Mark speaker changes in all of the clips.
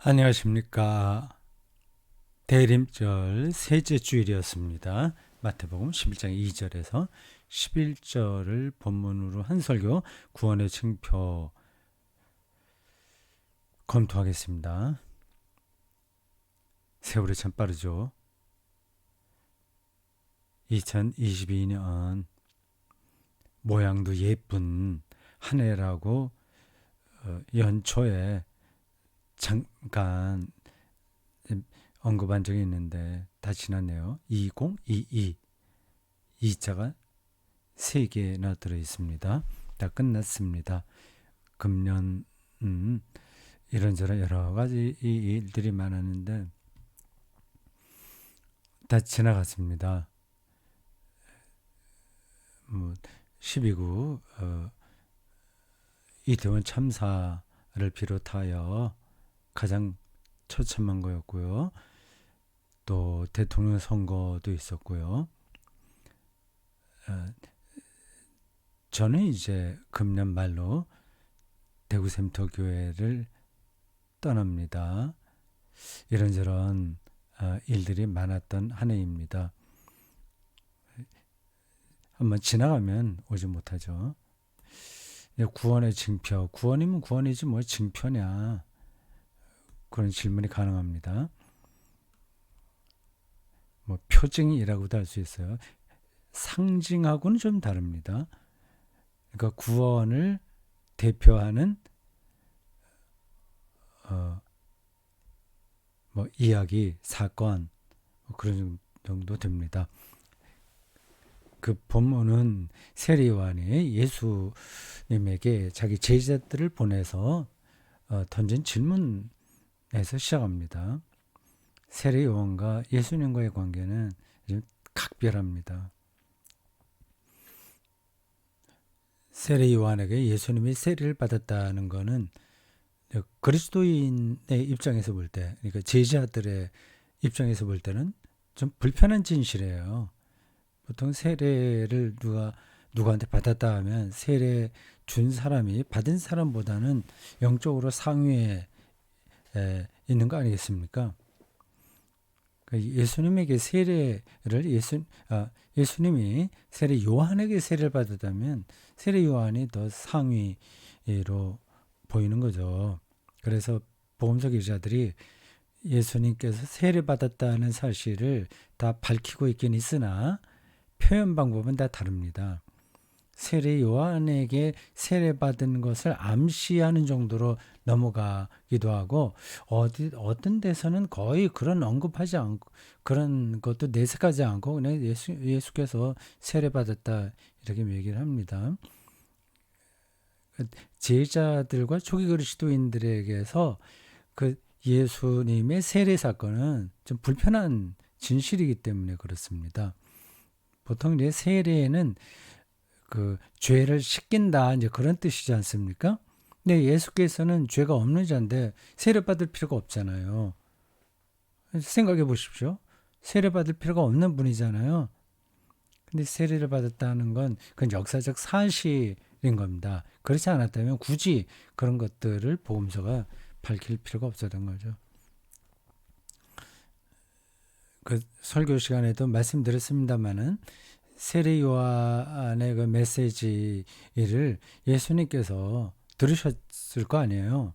Speaker 1: 안녕하십니까. 대림절 셋째 주일이었습니다. 마태복음 11장 2절에서 11절을 본문으로 한 설교 구원의 징표 검토하겠습니다. 세월이 참 빠르죠. 2022년 모양도 예쁜 한 해라고 연초에 잠깐 언급한 적이 있는데 다 지났네요. 2022 2자가 3개나 들어있습니다. 다 끝났습니다. 금년 이런저런 여러 가지 일들이 많았는데 다 지나갔습니다. 12구 이태원 참사를 비롯하여 가장 처참한 거였고요. 또 대통령 선거도 있었고요. 저는 이제 금년 말로 대구 샘터교회를 떠납니다. 이런저런 일들이 많았던 한 해입니다. 한번 지나가면 오지 못하죠. 구원의 징표, 구원이면 구원이지 뭐 징표냐, 그런 질문이 가능합니다. 뭐 표징이라고도 할 수 있어요. 상징하고는 좀 다릅니다. 그러니까 구원을 대표하는 뭐 이야기, 사건, 그런 정도 됩니다. 그 본문은 세례 요한이 예수님에게 자기 제자들을 보내서 던진 질문에서 시작합니다. 세례 요한과 예수님과의 관계는 좀 각별합니다. 세례 요한에게 예수님이 세례를 받았다는 것은 그리스도인의 입장에서 볼 때, 그러니까 제자들의 입장에서 볼 때는 좀 불편한 진실이에요. 보통 세례를 누구한테 받았다 하면 세례 준 사람이 받은 사람보다는 영적으로 상위에 있는 거 아니겠습니까? 예수님에게 예수님이 세례 요한에게 세례를 받았다면 세례 요한이 더 상위로 보이는 거죠. 그래서 복음서 기자들이 예수님께서 세례 받았다는 사실을 다 밝히고 있긴 있으나 표현 방법은 다 다릅니다. 세례 요한에게 세례받은 것을 암시하는 정도로 넘어가기도 하고 어떤 데서는 거의 그런 언급하지 않고 그런 것도 내색하지 않고 그냥 예수께서 세례받았다 이렇게 얘기를 합니다. 제자들과 초기 그리스도인들에게서 그 예수님의 세례 사건은 좀 불편한 진실이기 때문에 그렇습니다. 보통 이제 세례는 그 죄를 씻긴다 이제 그런 뜻이지 않습니까? 근데 예수께서는 죄가 없는 자인데 세례 받을 필요가 없잖아요. 생각해 보십시오. 세례 받을 필요가 없는 분이잖아요. 근데 세례를 받았다는 건 그건 역사적 사실인 겁니다. 그렇지 않았다면 굳이 그런 것들을 복음서가 밝힐 필요가 없었던 거죠. 그 설교 시간에도 말씀드렸습니다마는 세례 요한의 그 메시지를 예수님께서 들으셨을 거 아니에요.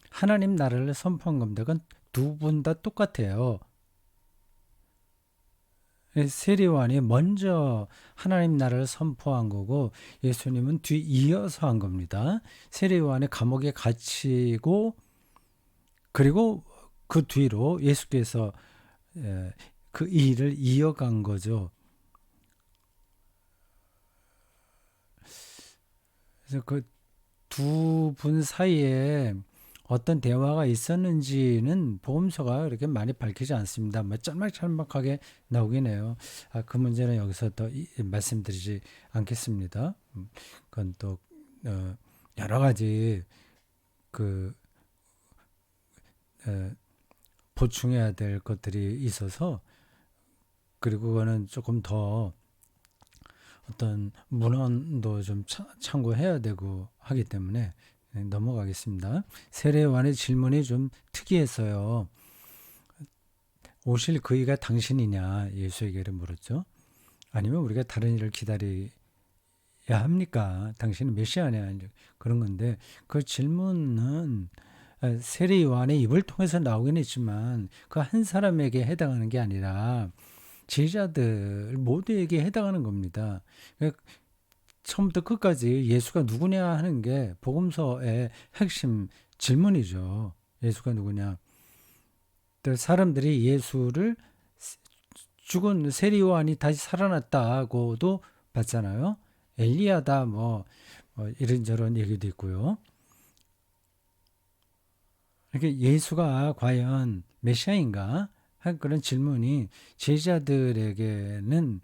Speaker 1: 하나님 나라를 선포한 겁니다. 그건 두 분 다 똑같아요. 세례 요한이 먼저 하나님 나라를 선포한 거고 예수님은 뒤이어서 한 겁니다. 세례 요한이 감옥에 갇히고 그리고 그 뒤로 예수께서 그 일을 이어간 거죠. 그래서 그 두 분 사이에 어떤 대화가 있었는지는 보험서가 그렇게 많이 밝히지 않습니다. 뭐 짤막짤막하게 나오긴 해요. 그 문제는 여기서 더 말씀드리지 않겠습니다. 그건 또 여러 가지 그 보충해야 될 것들이 있어서 그리고 그거는 조금 더 어떤 문헌도 좀 참고해야 되고 하기 때문에 네, 넘어가겠습니다. 세례 요한의 질문이 좀 특이했어요. 오실 그이가 당신이냐 예수에게 물었죠. 아니면 우리가 다른 일을 기다려야 합니까? 당신은 메시아냐? 그런 건데 그 질문은 세례 요한의 입을 통해서 나오긴 했지만 그 한 사람에게 해당하는 게 아니라 제자들 모두에게 해당하는 겁니다. 처음부터 끝까지 예수가 누구냐 하는 게 복음서의 핵심 질문이죠. 예수가 누구냐? 또 사람들이 예수를 죽은 세례 요한이 다시 살아났다고도 봤잖아요. 엘리야다 뭐 이런저런 얘기도 있고요. 이렇게 예수가 과연 메시아인가 한 그런 질문이 제자들에게는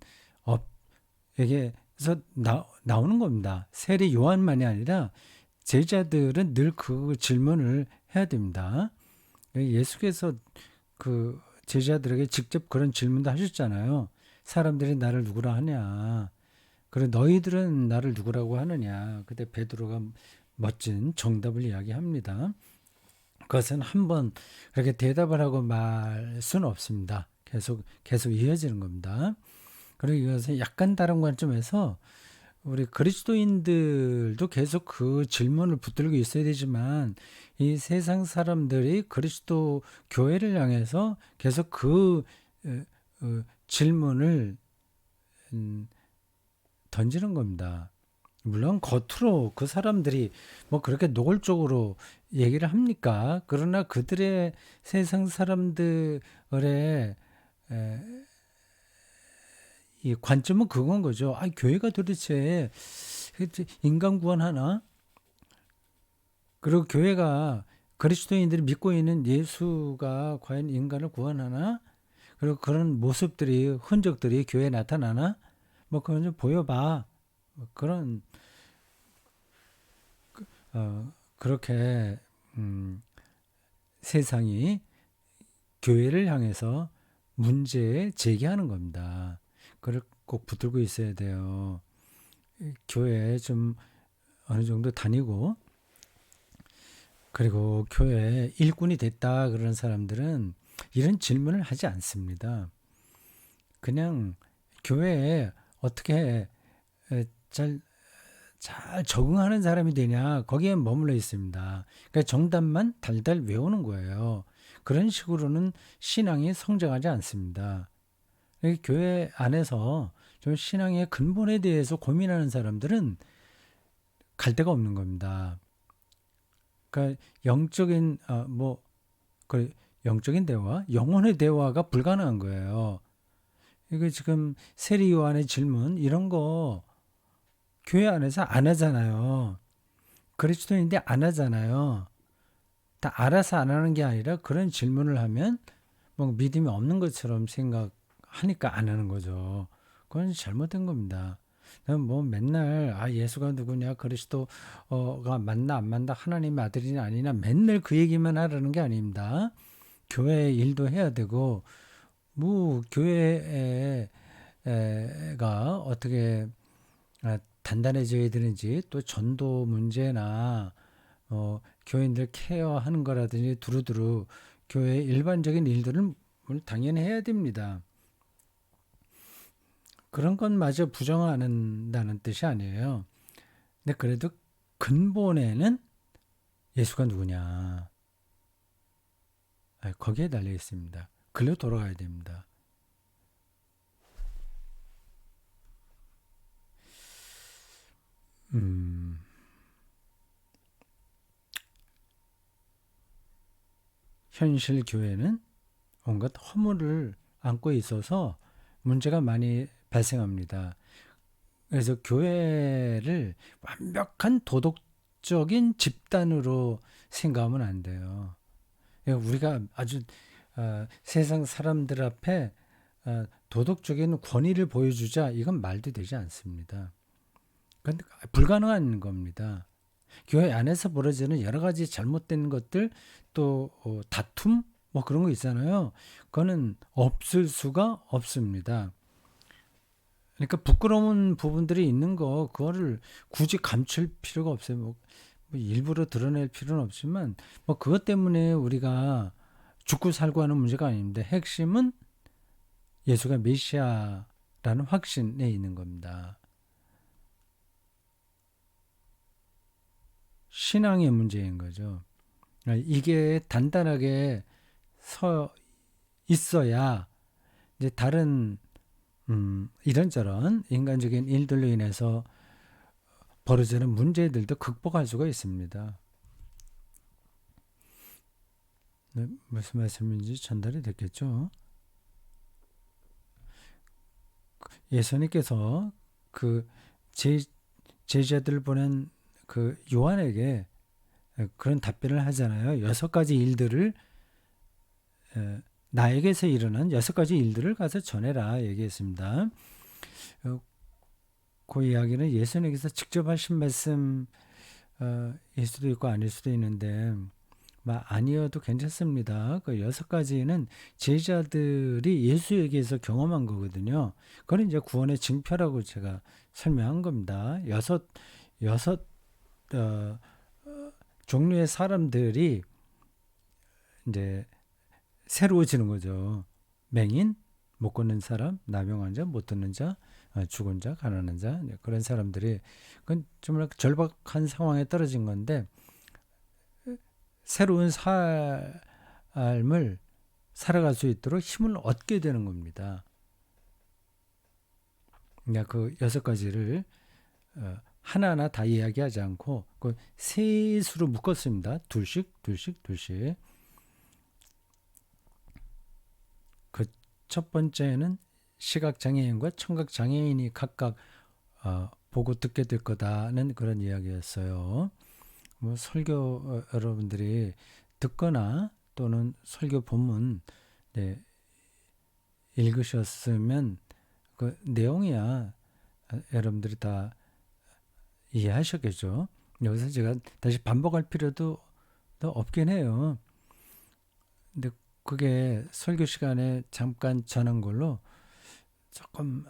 Speaker 1: 에게서 나오는 겁니다. 세례 요한만이 아니라 제자들은 늘 그 질문을 해야 됩니다. 예수께서 그 제자들에게 직접 그런 질문도 하셨잖아요. 사람들이 나를 누구라 하냐? 그래 너희들은 나를 누구라고 하느냐? 그때 베드로가 멋진 정답을 이야기합니다. 그것은 한번 그렇게 대답을 하고 말 수는 없습니다. 계속 이어지는 겁니다. 그리고 이것은 약간 다른 관점에서 우리 그리스도인들도 계속 그 질문을 붙들고 있어야 되지만 이 세상 사람들이 그리스도 교회를 향해서 계속 그 질문을 던지는 겁니다. 물론 겉으로 그 사람들이 뭐 그렇게 노골적으로 얘기를 합니까? 그러나 그들의 세상 사람들의 이 관점은 그건 거죠. 교회가 도대체 인간 구원하나? 그리고 교회가 그리스도인들이 믿고 있는 예수가 과연 인간을 구원하나? 그리고 그런 모습들이, 흔적들이 교회에 나타나나? 뭐 그건 좀 보여봐. 뭐 그런 그렇게 세상이 교회를 향해서 문제 제기하는 겁니다. 그걸 꼭 붙들고 있어야 돼요. 교회에 좀 어느 정도 다니고 그리고 교회 일꾼이 됐다 그런 사람들은 이런 질문을 하지 않습니다. 그냥 교회에 어떻게 잘 적응하는 사람이 되냐 거기에 머물러 있습니다. 그러니까 정답만 달달 외우는 거예요. 그런 식으로는 신앙이 성장하지 않습니다. 교회 안에서 좀 신앙의 근본에 대해서 고민하는 사람들은 갈 데가 없는 겁니다. 그러니까 영적인 그 영적인 대화, 영혼의 대화가 불가능한 거예요. 이거 지금 세례 요한의 질문 이런 거 교회 안에서 안 하잖아요. 그리스도인데 안 하잖아요. 다 알아서 안 하는 게 아니라 그런 질문을 하면 뭐 믿음이 없는 것처럼 생각하니까 안 하는 거죠. 그건 잘못된 겁니다. 뭐 맨날 예수가 누구냐 그리스도가 맞나 안 맞나 하나님의 아들이냐 아니냐 맨날 그 얘기만 하라는 게 아닙니다. 교회 일도 해야 되고 뭐 교회가 어떻게 단단해져야 되는지 또 전도 문제나 교인들 케어하는 거라든지 두루두루 교회 일반적인 일들은 당연히 해야 됩니다. 그런 것마저 부정한다는 뜻이 아니에요. 근데 그래도 근본에는 예수가 누구냐 거기에 달려 있습니다. 글로 돌아가야 됩니다. 현실 교회는 온갖 허물을 안고 있어서 문제가 많이 발생합니다. 그래서 교회를 완벽한 도덕적인 집단으로 생각하면 안 돼요. 우리가 아주 세상 사람들 앞에 도덕적인 권위를 보여주자 이건 말도 되지 않습니다. 그건 불가능한 겁니다. 교회 안에서 벌어지는 여러 가지 잘못된 것들 또 다툼 뭐 그런 거 있잖아요. 그거는 없을 수가 없습니다. 그러니까 부끄러운 부분들이 있는 거 그거를 굳이 감출 필요가 없어요. 뭐 일부러 드러낼 필요는 없지만 뭐 그것 때문에 우리가 죽고 살고 하는 문제가 아닌데 핵심은 예수가 메시아라는 확신에 있는 겁니다. 신앙의 문제인 거죠. 이게 단단하게 서 있어야 이제 다른 이런저런 인간적인 일들로 인해서 벌어지는 문제들도 극복할 수가 있습니다. 네, 무슨 말씀인지 전달이 됐겠죠? 예수님께서 그 제자들 보낸 그 요한에게 그런 답변을 하잖아요. 6가지 일들을 나에게서 일어난 6가지 일들을 가서 전해라 얘기했습니다. 그 이야기는 예수님께서 직접 하신 말씀일 수도 있고 아닐 수도 있는데 아니어도 괜찮습니다. 그 6가지는 제자들이 예수에게서 경험한 거거든요. 그건 이제 구원의 징표라고 제가 설명한 겁니다. 여섯 종류의 사람들이 이제 새로워지는 거죠. 맹인, 못 걷는 사람, 나병한 자, 못 듣는 자, 죽은 자, 가난한 자, 그런 사람들이 그건 정말 절박한 상황에 떨어진 건데 새로운 삶을 살아갈 수 있도록 힘을 얻게 되는 겁니다. 그러니까 그 6가지를 하나하나 다 이야기하지 않고 그 셋으로 묶었습니다. 둘씩. 그 첫 번째는 시각장애인과 청각장애인이 각각 보고 듣게 될 거다는 그런 이야기였어요. 뭐 설교 여러분들이 듣거나 또는 설교 본문 읽으셨으면 그 내용이야 여러분들이 다 이해하셨겠죠. 여기서 제가 다시 반복할 필요도 없긴 해요. 근데 그게 설교 시간에 잠깐 전한 걸로 조금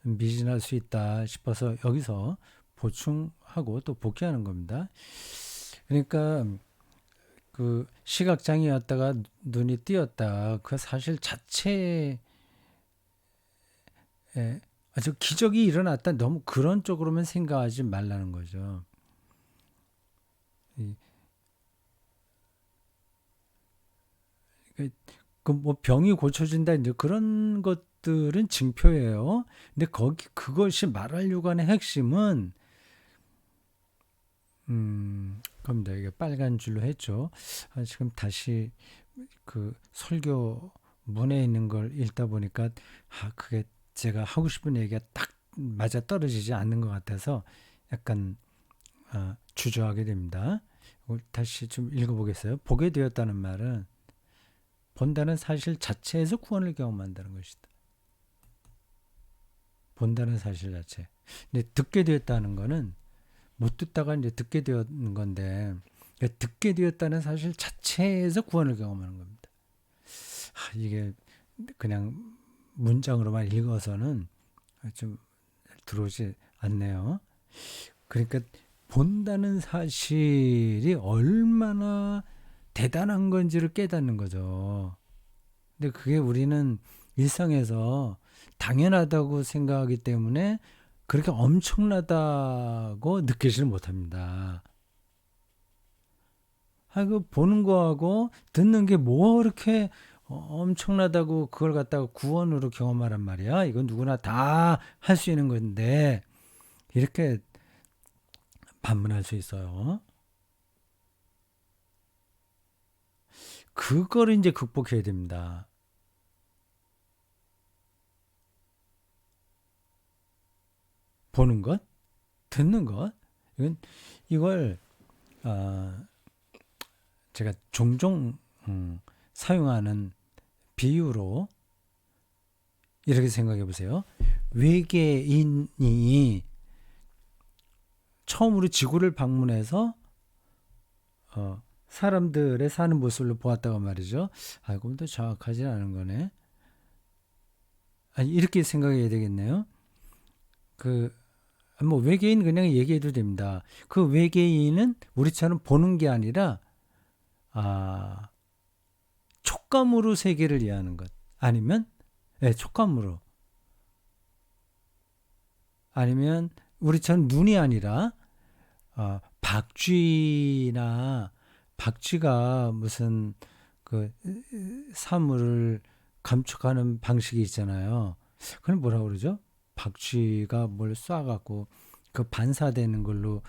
Speaker 1: 미진할 수 있다 싶어서 여기서 보충하고 또 복귀하는 겁니다. 그러니까 그 시각장애였다가 눈이 띄었다. 그 사실 자체에 아주 기적이 일어났다. 너무 그런 쪽으로만 생각하지 말라는 거죠. 그 뭐 병이 고쳐진다 이제 그런 것들은 징표예요. 근데 그것이 말하려고 하는 핵심은 겁니다. 이게 빨간 줄로 했죠. 지금 다시 그 설교 문에 있는 걸 읽다 보니까 그게 제가 하고 싶은 얘기가 딱 맞아 떨어지지 않는 것 같아서 약간 주저하게 됩니다. 다시 좀 읽어보겠어요. 보게 되었다는 말은 본다는 사실 자체에서 구원을 경험한다는 것이다. 본다는 사실 자체. 근데 듣게 되었다는 거는 못 듣다가 이제 듣게 되었는 건데 듣게 되었다는 사실 자체에서 구원을 경험하는 겁니다. 이게 그냥 문장으로만 읽어서는 좀 들어오지 않네요. 그러니까 본다는 사실이 얼마나 대단한 건지를 깨닫는 거죠. 근데 그게 우리는 일상에서 당연하다고 생각하기 때문에 그렇게 엄청나다고 느끼지를 못합니다. 그 보는 거하고 듣는 게 뭐 그렇게 엄청나다고 그걸 갖다가 구원으로 경험하란 말이야. 이건 누구나 다 할 수 있는 건데 이렇게 반문할 수 있어요. 그거를 이제 극복해야 됩니다. 보는 것, 듣는 것, 이걸 제가 종종 사용하는 비유로 이렇게 생각해 보세요. 외계인이 처음으로 지구를 방문해서 사람들의 사는 모습을 보았다고 말이죠. 그럼 더 정확하지 않은 거네. 이렇게 생각해야 되겠네요. 뭐 외계인 그냥 얘기해도 됩니다. 그 외계인은 우리처럼 보는 게 아니라 아, 촉감으로 세계를 이해하는 것. 아니면 촉감으로. 아니면 우리처럼 눈이 아니라 박쥐나 박쥐가 무슨 그 사물을 감축하는 방식이 있잖아요. 그걸 뭐라 그러죠? 박쥐가 뭘 쏴갖고 그 반사되는 걸로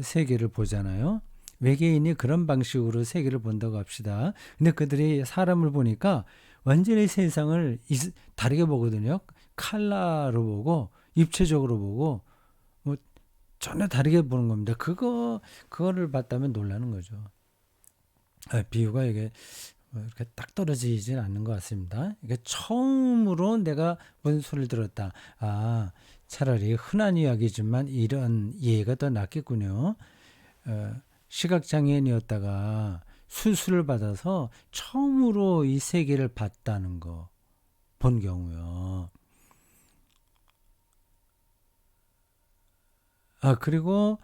Speaker 1: 세계를 보잖아요. 외계인이 그런 방식으로 세계를 본다고 합시다. 근데 그들이 사람을 보니까 완전히 세상을 다르게 보거든요. 칼라로 보고 입체적으로 보고 뭐 전혀 다르게 보는 겁니다. 그거를 봤다면 놀라는 거죠. 비유가 이게 뭐 이렇게 딱 떨어지진 않는 것 같습니다. 이게 처음으로 내가 무슨 소리를 들었다. 차라리 흔한 이야기지만 이런 이해가 더 낫겠군요. 시각장애인이었다가 수술을 받아서 처음으로 이 세계를 봤다는 거 본 경우요. 그리고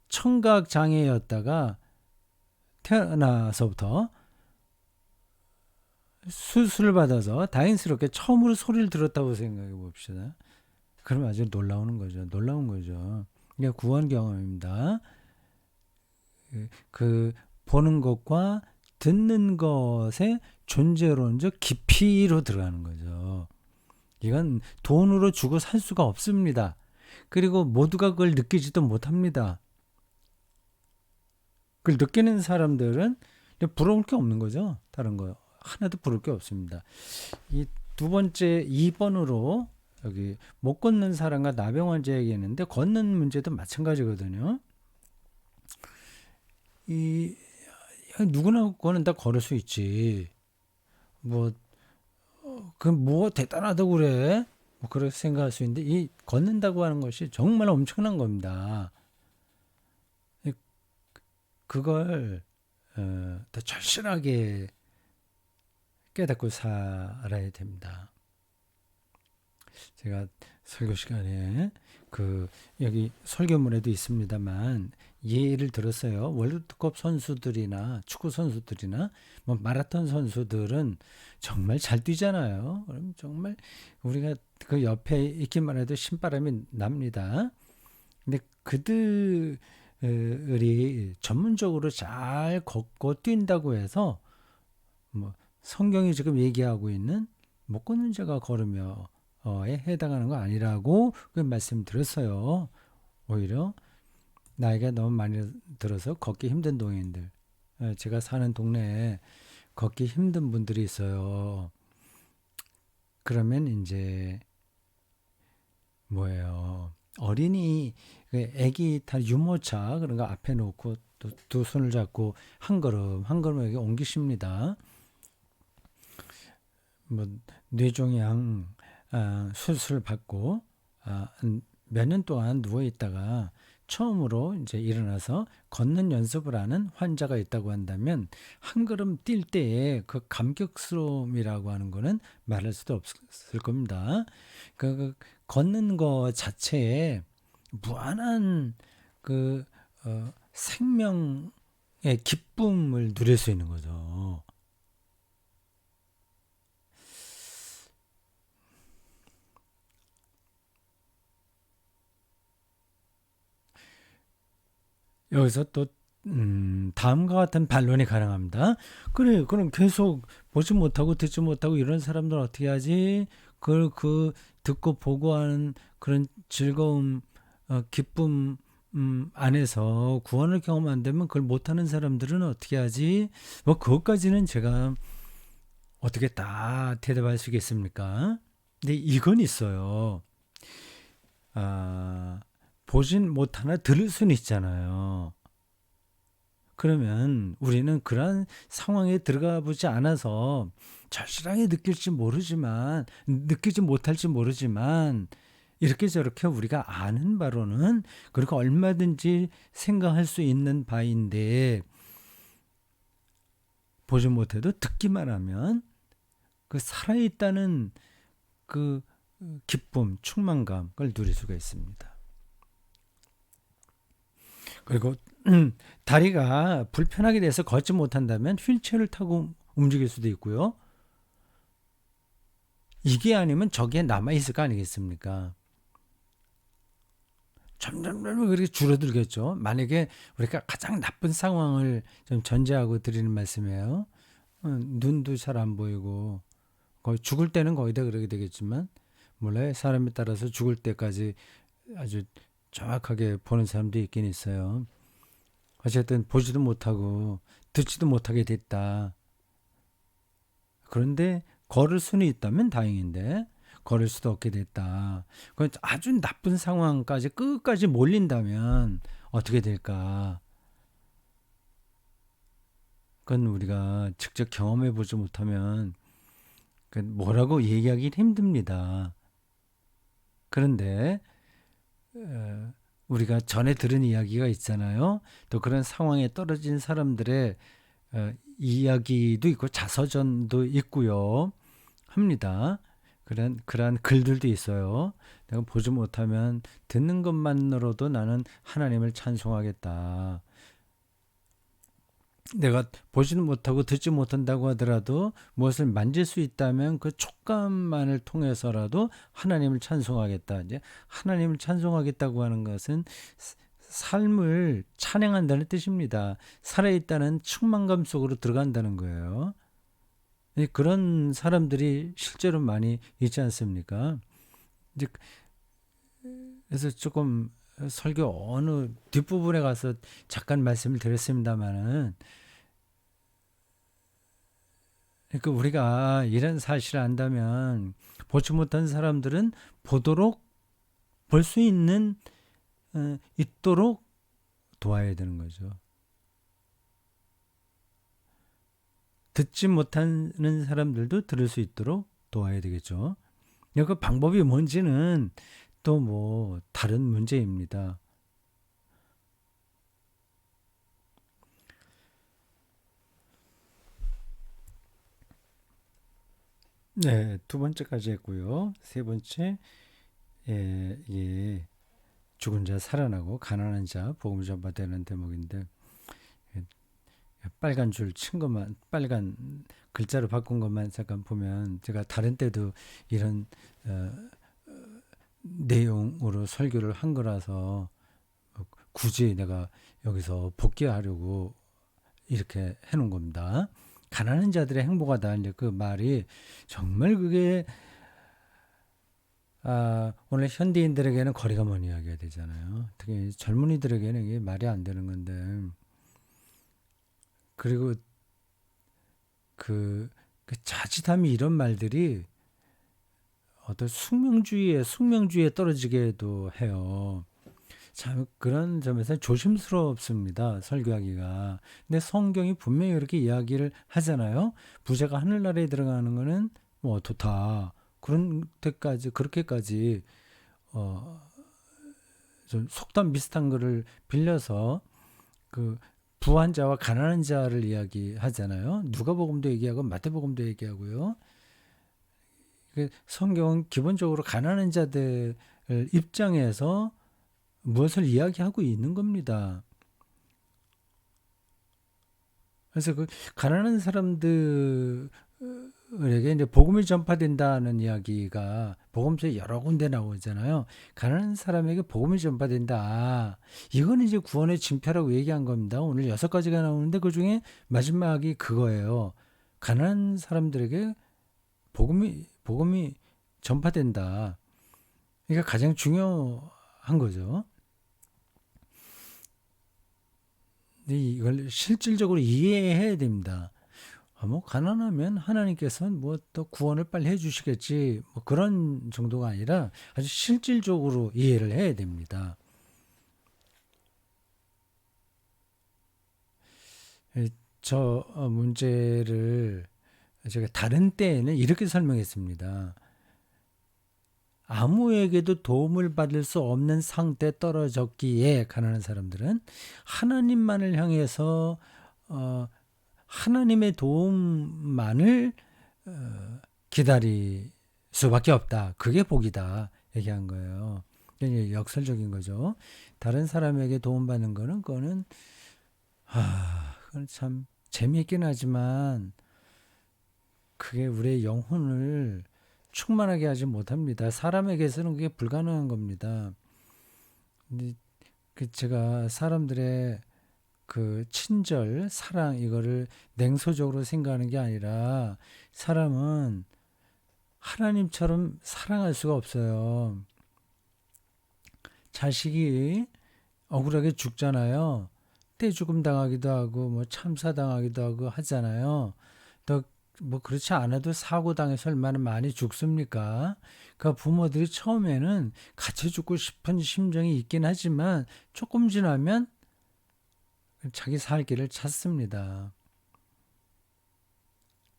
Speaker 1: 청각장애였다가 태어나서부터 수술을 받아서 다행스럽게 처음으로 소리를 들었다고 생각해 봅시다. 그럼 아주 놀라운 거죠. 이게 구원 경험입니다. 그 보는 것과 듣는 것의 존재론적 깊이로 들어가는 거죠. 이건 돈으로 주고 살 수가 없습니다. 그리고 모두가 그걸 느끼지도 못합니다. 그걸 느끼는 사람들은 부러울 게 없는 거죠. 다른 거 하나도 부러울 게 없습니다. 이 두 번째 2번으로 여기 못 걷는 사람과 나병 환자 얘기했는데 걷는 문제도 마찬가지거든요. 이 누구나 그거는 다 걸을 수 있지. 뭐 대단하다고 그래. 뭐 그렇게 생각할 수 있는데 이 걷는다고 하는 것이 정말 엄청난 겁니다. 그걸 더 절실하게 깨닫고 살아야 됩니다. 제가 설교 시간에 여기 설교문에도 있습니다만 예를 들었어요. 월드컵 선수들이나 축구 선수들이나 뭐 마라톤 선수들은 정말 잘 뛰잖아요. 그럼 정말 우리가 그 옆에 있기만 해도 신바람이 납니다. 근데 그들이 전문적으로 잘 걷고 뛴다고 해서 뭐 성경이 지금 얘기하고 있는 못 걷는 자가 걸으며 에 해당하는 거 아니라고 그 말씀 드렸어요. 오히려 나이가 너무 많이 들어서 걷기 힘든 동행인들, 제가 사는 동네에 걷기 힘든 분들이 있어요. 그러면 이제 뭐예요? 어린이 애기 탈 유모차 그런 거 앞에 놓고 두 손을 잡고 한 걸음 한 걸음 옮기십니다. 뭐 뇌종양 수술 받고 몇 년 동안 누워 있다가 처음으로 이제 일어나서 걷는 연습을 하는 환자가 있다고 한다면 한 걸음 뛸 때의 그 감격스러움이라고 하는 거는 말할 수도 없을 겁니다. 그 걷는 거 자체에 무한한 생명의 기쁨을 누릴 수 있는 거죠. 여기서 또 다음과 같은 반론이 가능합니다. 그래, 그럼 계속 보지 못하고 듣지 못하고 이런 사람들 어떻게 하지? 그걸 듣고 보고 하는 그런 즐거움, 기쁨 안에서 구원을 경험 안 되면 그걸 못하는 사람들은 어떻게 하지? 뭐 그것까지는 제가 어떻게 다 대답할 수 있겠습니까? 근데 이건 있어요. 보진 못하나 들을 수는 있잖아요. 그러면 우리는 그런 상황에 들어가 보지 않아서 절실하게 느끼지 못할지 모르지만, 이렇게 저렇게 우리가 아는 바로는 그렇게 얼마든지 생각할 수 있는 바인데, 보지 못해도 듣기만 하면 그 살아있다는 그 기쁨, 충만감을 누릴 수가 있습니다. 그리고 다리가 불편하게 돼서 걷지 못한다면 휠체어를 타고 움직일 수도 있고요. 이게 아니면 저기에 남아있을 거 아니겠습니까? 점점 그렇게 줄어들겠죠. 만약에 우리가 가장 나쁜 상황을 좀 전제하고 드리는 말씀이에요. 눈도 잘 안 보이고 거의 죽을 때는 거의 다 그러게 되겠지만 몰라요. 사람에 따라서 죽을 때까지 아주 정확하게 보는 사람도 있긴 있어요. 어쨌든 보지도 못하고 듣지도 못하게 됐다. 그런데 걸을 수는 있다면 다행인데 걸을 수도 없게 됐다. 그건 아주 나쁜 상황까지 끝까지 몰린다면 어떻게 될까? 그건 우리가 직접 경험해 보지 못하면 뭐라고 얘기하기 힘듭니다. 그런데 우리가 전에 들은 이야기가 있잖아요. 또 그런 상황에 떨어진 사람들의 이야기도 있고 자서전도 있고요. 합니다. 그러한 글들도 있어요. 내가 보지 못하면 듣는 것만으로도 나는 하나님을 찬송하겠다. 내가 보지는 못하고 듣지 못한다고 하더라도 무엇을 만질 수 있다면 그 촉감만을 통해서라도 하나님을 찬송하겠다. 이제 하나님을 찬송하겠다고 하는 것은 삶을 찬양한다는 뜻입니다. 살아있다는 충만감 속으로 들어간다는 거예요. 그런 사람들이 실제로 많이 있지 않습니까? 이제 그래서 조금 설교 어느 뒷부분에 가서 잠깐 말씀을 드렸습니다만은 그러니까 우리가 이런 사실을 안다면 보지 못한 사람들은 보도록 볼 수 있는 있도록 도와야 되는 거죠. 듣지 못하는 사람들도 들을 수 있도록 도와야 되겠죠. 그 방법이 뭔지는 또 뭐 다른 문제입니다. 네, 두 번째까지 했고요. 세 번째, 죽은 자 살아나고 가난한 자 복음 전파되는 대목인데 빨간 줄 친 것만 빨간 글자로 바꾼 것만 잠깐 보면 제가 다른 때도 이런 내용으로 설교를 한 거라서 굳이 내가 여기서 복귀하려고 이렇게 해놓은 겁니다. 가난한 자들의 행복하다. 이제 그 말이 정말 그게 오늘 현대인들에게는 거리가 먼 이야기가 되잖아요. 특히 젊은이들에게는 이게 말이 안 되는 건데 그리고 그 자칫하면 이런 말들이 어떤 숙명주의에 떨어지게도 해요. 참 그런 점에서 조심스럽습니다. 설교하기가. 근데 성경이 분명히 그렇게 이야기를 하잖아요. 부자가 하늘나라에 들어가는 거는 뭐 좋다. 그런 데까지 그렇게까지 좀 속담 비슷한 거를 빌려서 그 부한 자와 가난한 자를 이야기하잖아요. 누가복음도 얘기하고 마태복음도 얘기하고요. 성경은 기본적으로 가난한 자들 입장에서 무엇을 이야기하고 있는 겁니다. 그래서 그 가난한 사람들에게 이제 복음이 전파된다는 이야기가 복음서에 여러 군데 나오잖아요. 가난한 사람에게 복음이 전파된다. 이거는 이제 구원의 징표라고 얘기한 겁니다. 오늘 6가지가 나오는데 그 중에 마지막이 그거예요. 가난한 사람들에게 복음이 전파된다. 그러니까 가장 중요한 거죠. 이걸 실질적으로 이해해야 됩니다. 뭐 가난하면 하나님께서는 뭐 또 구원을 빨리 해주시겠지 뭐 그런 정도가 아니라 아주 실질적으로 이해를 해야 됩니다. 저 문제를 제가 다른 때에는 이렇게 설명했습니다. 아무에게도 도움을 받을 수 없는 상태에 떨어졌기에 가난한 사람들은 하나님만을 향해서 하나님의 도움만을 기다릴 수밖에 없다. 그게 복이다. 얘기한 거예요. 이게 역설적인 거죠. 다른 사람에게 도움받는 거는 그거는 그건 참 재미있긴 하지만 그게 우리의 영혼을 충만하게 하지 못합니다. 사람에게서는 그게 불가능한 겁니다. 근데 제가 사람들의 그 친절, 사랑 이거를 냉소적으로 생각하는 게 아니라 사람은 하나님처럼 사랑할 수가 없어요. 자식이 억울하게 죽잖아요. 떼죽음 당하기도 하고 뭐 참사 당하기도 하고 하잖아요. 또 뭐 그렇지 않아도 사고 당해서 얼마나 많이 죽습니까? 그 부모들이 처음에는 같이 죽고 싶은 심정이 있긴 하지만 조금 지나면 자기 살 길을 찾습니다.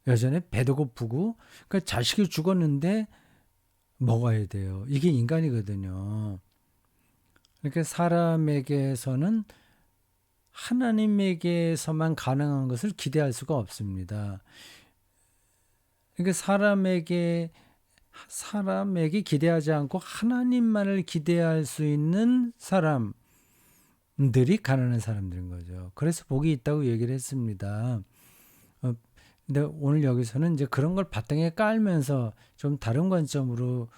Speaker 1: 여전히 배도 고프고 그러니까 자식이 죽었는데 먹어야 돼요. 이게 인간이거든요. 그러니까 사람에게서는 하나님에게서만 가능한 것을 기대할 수가 없습니다. 그러니까 사람에게 기대하지 않고 하나님만을 기대할 수 있는 사람들이 가난한 사람들인 거죠. 그래서 복이 있다고 얘기를 했습니다. 근데 오늘 여기서는 이제 그런 걸 바탕에 깔면서 좀 다른 관점으로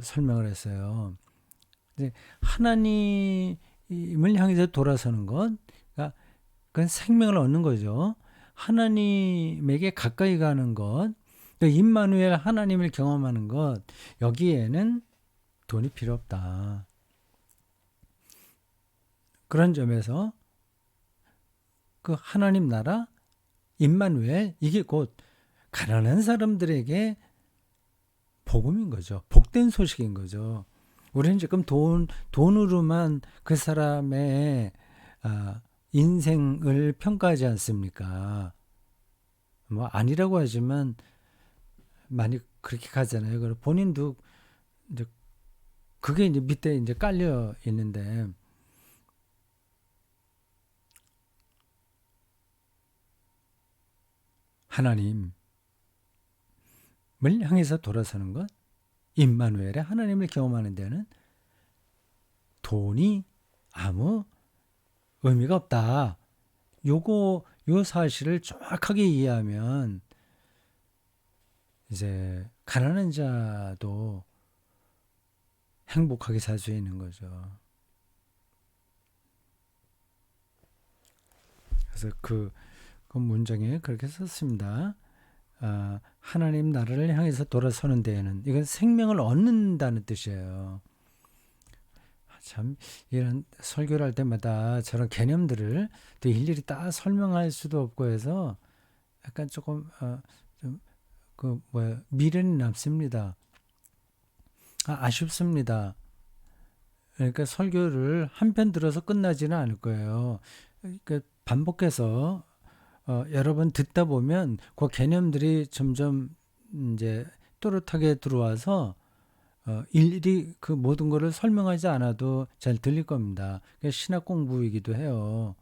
Speaker 1: 설명을 했어요. 이제 하나님을 향해서 돌아서는 것, 그러니까 그건 생명을 얻는 거죠. 하나님에게 가까이 가는 것, 임마누엘 하나님을 경험하는 것, 여기에는 돈이 필요 없다. 그런 점에서 그 하나님 나라, 임마누엘, 이게 곧 가난한 사람들에게 복음인 거죠. 복된 소식인 거죠. 우리는 지금 돈으로만 그 사람의 인생을 평가하지 않습니까? 뭐 아니라고 하지만 많이 그렇게 가잖아요. 그리고 본인도 이제 그게 이제 밑에 이제 깔려 있는데 하나님을 향해서 돌아서는 것, 임마누엘의 하나님을 경험하는 데는 돈이 아무 의미가 없다. 요 사실을 정확하게 이해하면 이제 가난한 자도 행복하게 살 수 있는 거죠. 그래서 그 문장에 그렇게 썼습니다. 하나님 나라를 향해서 돌아서는 데에는 이건 생명을 얻는다는 뜻이에요. 참 이런 설교를 할 때마다 저런 개념들을 또 일일이 다 설명할 수도 없고 해서 약간 조금 미련이 남습니다. 아쉽습니다. 그러니까 설교를 한 편 들어서 끝나지는 않을 거예요. 그러니까 반복해서 여러 번 듣다 보면 그 개념들이 점점 이제 또렷하게 들어와서 일일이 그 모든 거를 설명하지 않아도 잘 들릴 겁니다. 신학 공부이기도 해요.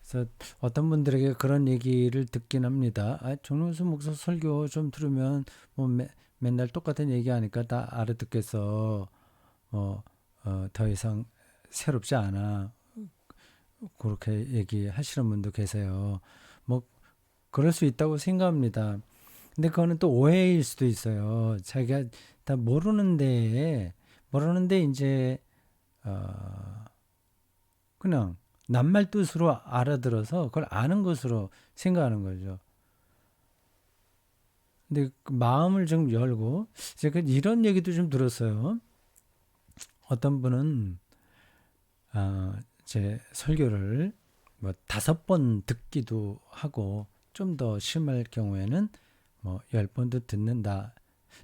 Speaker 1: 그래서 어떤 분들에게 그런 얘기를 듣긴 합니다. 정용수 목사 설교 좀 들으면 뭐 맨날 똑같은 얘기하니까 다 알아듣겠어. 더 이상 새롭지 않아. 그렇게 얘기하시는 분도 계세요. 뭐 그럴 수 있다고 생각합니다. 근데 그거는 또 오해일 수도 있어요. 자기가 다 모르는데 이제 그냥 남말 뜻으로 알아들어서 그걸 아는 것으로 생각하는 거죠. 근데 그 마음을 좀 열고 제가 이런 얘기도 좀 들었어요. 어떤 분은 제 설교를 뭐 5번 듣기도 하고 좀 더 심할 경우에는 뭐 10번도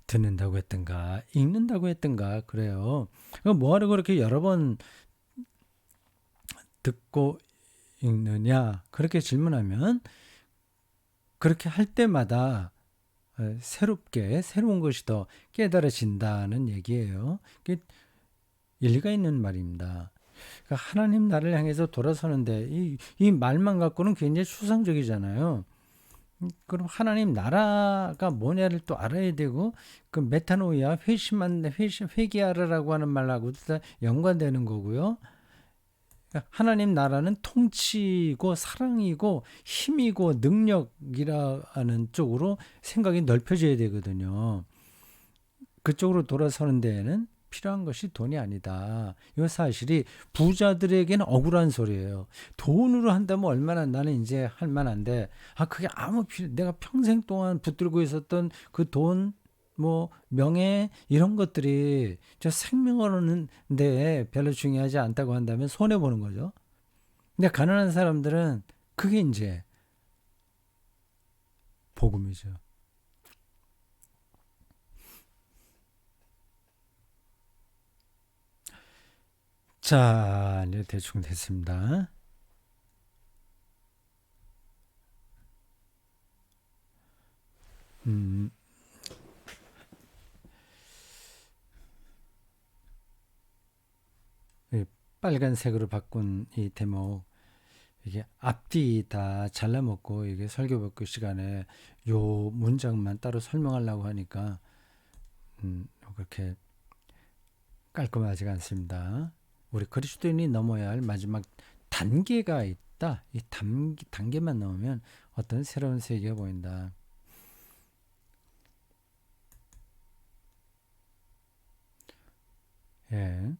Speaker 1: 듣는다고 했던가 읽는다고 했던가 그래요. 뭐하러 그렇게 여러 번 듣고 읽느냐 그렇게 질문하면 그렇게 할 때마다 새로운 것이 더 깨달아진다는 얘기예요. 그게 일리가 있는 말입니다. 그러니까 하나님 나라를 향해서 돌아서는데 이 말만 갖고는 굉장히 추상적이잖아요. 그럼 하나님 나라가 뭐냐를 또 알아야 되고, 그 메타노이아 회개하라라고 하는 말하고도 다 연관되는 거고요. 하나님 나라는 통치고 사랑이고 힘이고 능력이라는 쪽으로 생각이 넓혀져야 되거든요. 그쪽으로 돌아서는 데에는 필요한 것이 돈이 아니다. 이 사실이 부자들에게는 억울한 소리예요. 돈으로 한다면 얼마나 나는 이제 할 만한데, 그게 내가 평생 동안 붙들고 있었던 그 돈, 뭐 명예 이런 것들이 저 생명을 얻는데 별로 중요하지 않다고 한다면 손해 보는 거죠. 근데 가난한 사람들은 그게 이제 복음이죠. 자, 이제 대충 됐습니다. 음, 이 빨간색으로 바꾼 이 대목, 이게 앞뒤 다 잘라먹고 이게 설교받고 시간에 요 문장만 따로 설명하려고 하니까 그렇게 깔끔하지가 않습니다. 우리 그리스도인이 넘어야 할 마지막 단계가 있다. 이 단계만 넘으면 어떤 새로운 세계가 보인다. 예.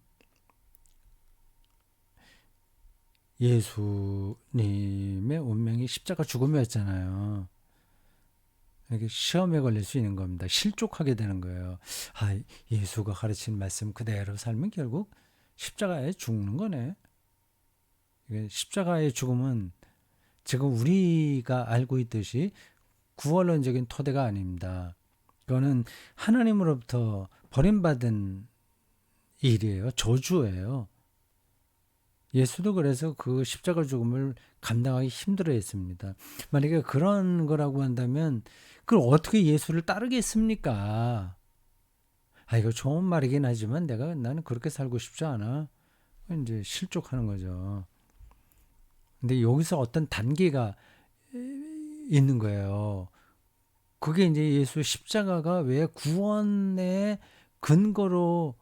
Speaker 1: 예수님의 운명이 십자가 죽음이었잖아요. 이게 시험에 걸릴 수 있는 겁니다. 실족하게 되는 거예요. 예수가 가르친 말씀 그대로 살면 결국 십자가에 죽는 거네. 이게 십자가의 죽음은 지금 우리가 알고 있듯이 구원론적인 토대가 아닙니다. 그거는 하나님으로부터 버림받은 일이에요. 저주예요. 예수도 그래서 그 십자가 죽음을 감당하기 힘들어 했습니다. 만약에 그런 거라고 한다면 그걸 어떻게 예수를 따르겠습니까? 이거 좋은 말이긴 하지만 나는 그렇게 살고 싶지 않아. 이제 실족하는 거죠. 근데 여기서 어떤 단계가 있는 거예요. 그게 이제 예수 십자가가 왜 구원의 근거로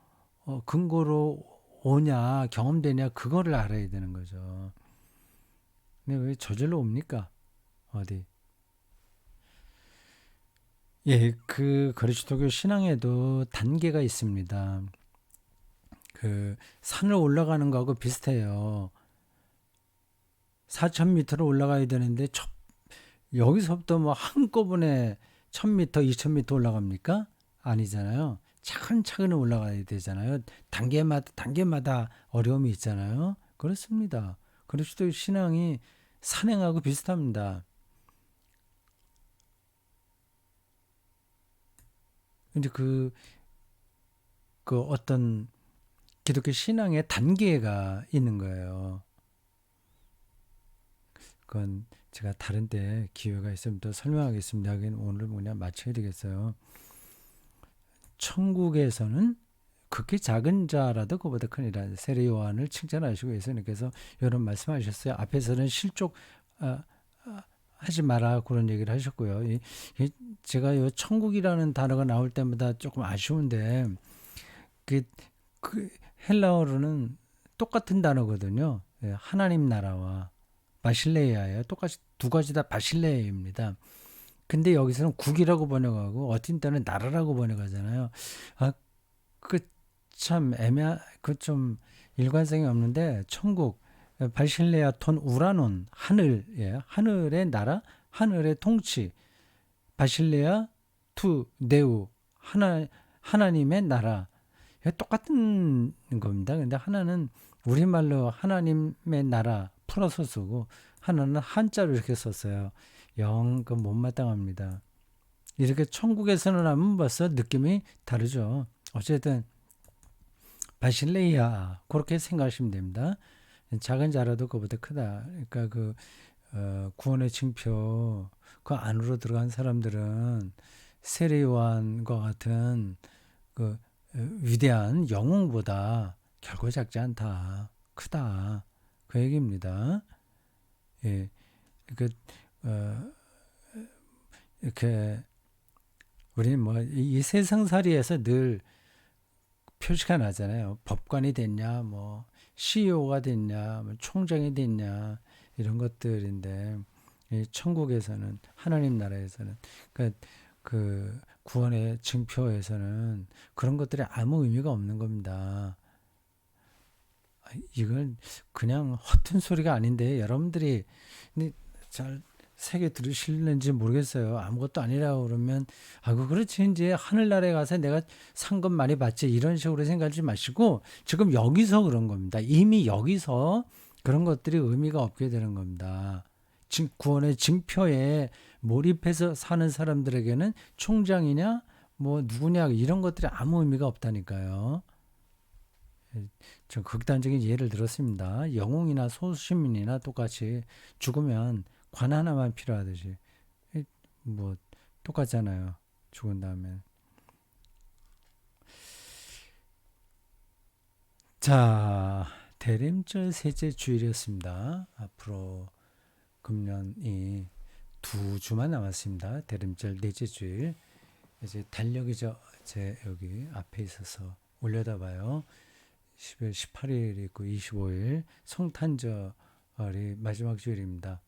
Speaker 1: 오냐, 경험되냐, 그거를 알아야 되는 거죠. 근데 왜 저절로 옵니까? 어디? 예, 그 그리스도교 신앙에도 단계가 있습니다. 그 산을 올라가는 거하고 비슷해요. 4,000m를 올라가야 되는데 여기서부터 뭐 한꺼번에 1,000m, 2,000m 올라갑니까? 아니잖아요. 차근차근 올라가야 되잖아요. 단계마다 어려움이 있잖아요. 그렇습니다. 그리스도의 신앙이 산행하고 비슷합니다. 근데 그 어떤 기독교 신앙의 단계가 있는 거예요. 그건 제가 다른 때 기회가 있으면 또 설명하겠습니다. 오늘 그냥 마쳐야 되겠어요. 천국에서는 극히 작은 자라도 그보다 크니라. 세례 요한을 칭찬하시고 예수님께서 이런 말씀하셨어요. 앞에서는 실족 하지 마라 그런 얘기를 하셨고요. 제가 이 천국이라는 단어가 나올 때마다 조금 아쉬운데 그, 그 헬라어로는 똑같은 단어거든요. 하나님 나라와 바실레이아예요. 똑같이 두 가지 다 바실레이아입니다. 근데 여기서는 국이라고 번역하고 어떤 때는 나라라고 번역하잖아요. 그 참 그 좀 일관성이 없는데 천국 바실레아 톤 우라논 하늘, 하늘의 나라, 하늘의 통치, 바실레아 투 네우 하나님의 나라. 똑같은 겁니다. 근데 하나는 우리말로 하나님의 나라 풀어서 쓰고 하나는 한자로 이렇게 썼어요. 그 못마땅합니다. 이렇게 천국에서는 하면 벌써 느낌이 다르죠. 어쨌든 바실레이아 그렇게 생각하시면 됩니다. 작은 자라도 그보다 크다. 그러니까 구원의 징표 그 안으로 들어간 사람들은 세례요한과 같은 그 위대한 영웅보다 결코 작지 않다. 크다. 그 얘기입니다. 예. 그 이렇게 우리는 뭐 이 세상살이에서 늘 표시가 나잖아요. 법관이 됐냐, 뭐 CEO가 됐냐, 뭐 총장이 됐냐 이런 것들인데 이 천국에서는 하나님 나라에서는 그 구원의 징표에서는 그런 것들이 아무 의미가 없는 겁니다. 이건 그냥 허튼 소리가 아닌데 여러분들이 잘 새겨 들으실는지 모르겠어요. 아무것도 아니라고 그러면 그렇지 이제 하늘나라에 가서 내가 상금 많이 받지 이런 식으로 생각하지 마시고 지금 여기서 그런 겁니다. 이미 여기서 그런 것들이 의미가 없게 되는 겁니다. 구원의 징표에 몰입해서 사는 사람들에게는 총장이냐 뭐 누구냐 이런 것들이 아무 의미가 없다니까요. 좀 극단적인 예를 들었습니다. 영웅이나 소시민이나 똑같이 죽으면 관 하나만 필요하듯이 뭐 똑같잖아요. 죽은 다음에. 자, 대림절 셋째 주일이었습니다. 앞으로 금년이 2주만 남았습니다. 대림절 넷째 주일. 이제 달력이 제 여기 앞에 있어서 올려다봐요. 10월 18일 있고 25일 성탄절이 마지막 주일입니다.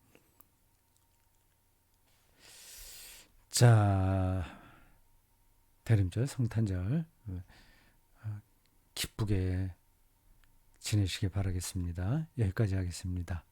Speaker 1: 자, 대림절, 성탄절 기쁘게 지내시길 바라겠습니다. 여기까지 하겠습니다.